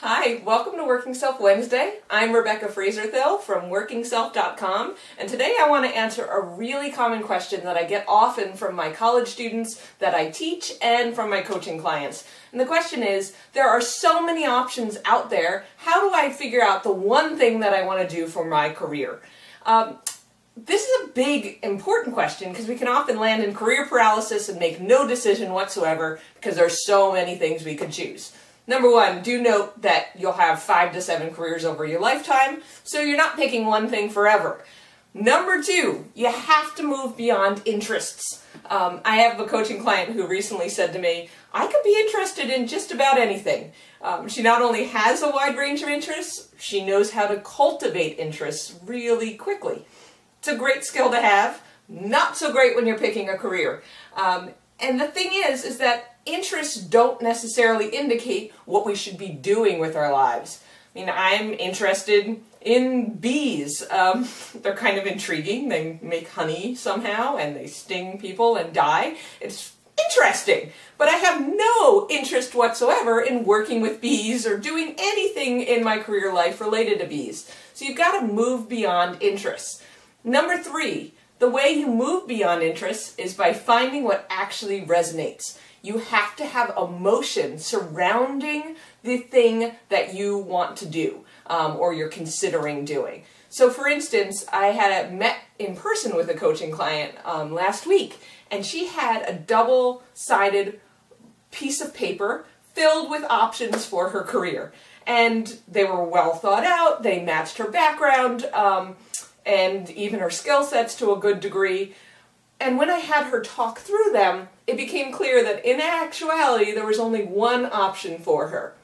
Hi, welcome to Working Self Wednesday. I'm Rebecca Fraser-Thill from WorkingSelf.com, and today I want to answer a really common question that I get often from my college students that I teach and from my coaching clients. And the question is, there are so many options out there, how do I figure out the one thing that I want to do for my career? This is a big, important question because we can often land in career paralysis and make no decision whatsoever because there are so many things we could choose. Number one, do note that you'll have 5 to 7 careers over your lifetime, so you're not picking one thing forever. Number two, you have to move beyond interests. I have a coaching client who recently said to me, I could be interested in just about anything. She not only has a wide range of interests, she knows how to cultivate interests really quickly. It's a great skill to have, not so great when you're picking a career. And the thing is that interests don't necessarily indicate what we should be doing with our lives. I mean, I'm interested in bees. They're kind of intriguing. They make honey somehow and they sting people and die. It's interesting. But I have no interest whatsoever in working with bees or doing anything in my career life related to bees. So you've got to move beyond interests. Number three, the way you move beyond interests is by finding what actually resonates. You have to have emotion surrounding the thing that you want to do or you're considering doing. So for instance, I had met in person with a coaching client last week, and she had a double-sided piece of paper filled with options for her career. And they were well thought out, they matched her background, and even her skill sets to a good degree. And when I had her talk through them, it became clear that in actuality there was only one option for her.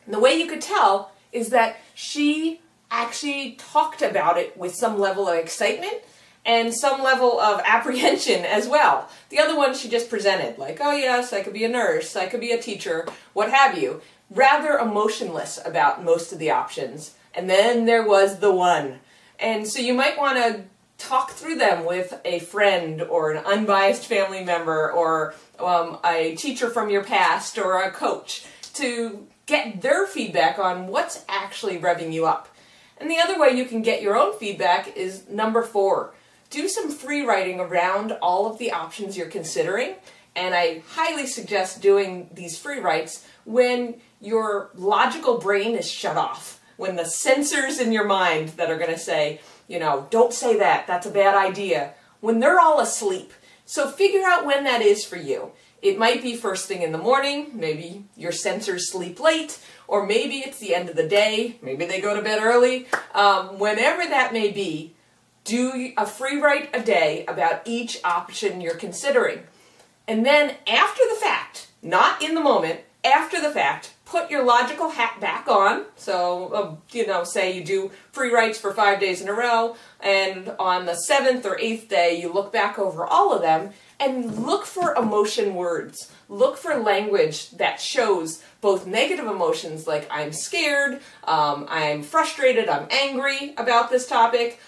And the way you could tell is that she actually talked about it with some level of excitement and some level of apprehension as well. The other one she just presented, like, oh yes, I could be a nurse, I could be a teacher, what have you. Rather emotionless about most of the options. And then there was the one. And so you might want to talk through them with a friend or an unbiased family member or a teacher from your past or a coach to get their feedback on what's actually revving you up. And the other way you can get your own feedback is number 4. Do some free writing around all of the options you're considering, and I highly suggest doing these free writes when your logical brain is shut off, when the sensors in your mind that are going to say, you know, don't say that, that's a bad idea, when they're all asleep. So figure out when that is for you. It might be first thing in the morning, maybe your sensors sleep late, or maybe it's the end of the day, maybe they go to bed early. Whenever that may be, do a free write a day about each option you're considering. And then after the fact, not in the moment, after the fact, put your logical hat back on. So, say you do free writes for 5 days in a row, and on the 7th or 8th day, you look back over all of them and look for emotion words. Look for language that shows both negative emotions like I'm scared, I'm frustrated, I'm angry about this topic,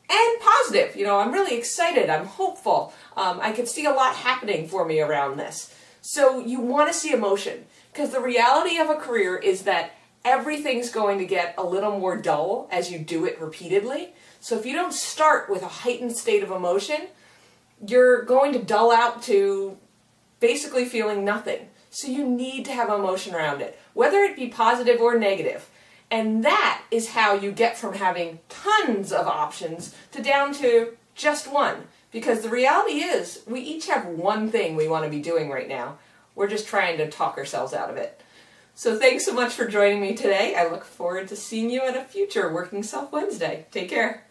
and positive. I'm really excited, I'm hopeful, I could see a lot happening for me around this. So you want to see emotion, because the reality of a career is that everything's going to get a little more dull as you do it repeatedly. So if you don't start with a heightened state of emotion, you're going to dull out to basically feeling nothing. So you need to have emotion around it, whether it be positive or negative. And that is how you get from having tons of options to down to just one. Because the reality is, we each have one thing we want to be doing right now. We're just trying to talk ourselves out of it. So thanks so much for joining me today. I look forward to seeing you at a future Working Self Wednesday. Take care.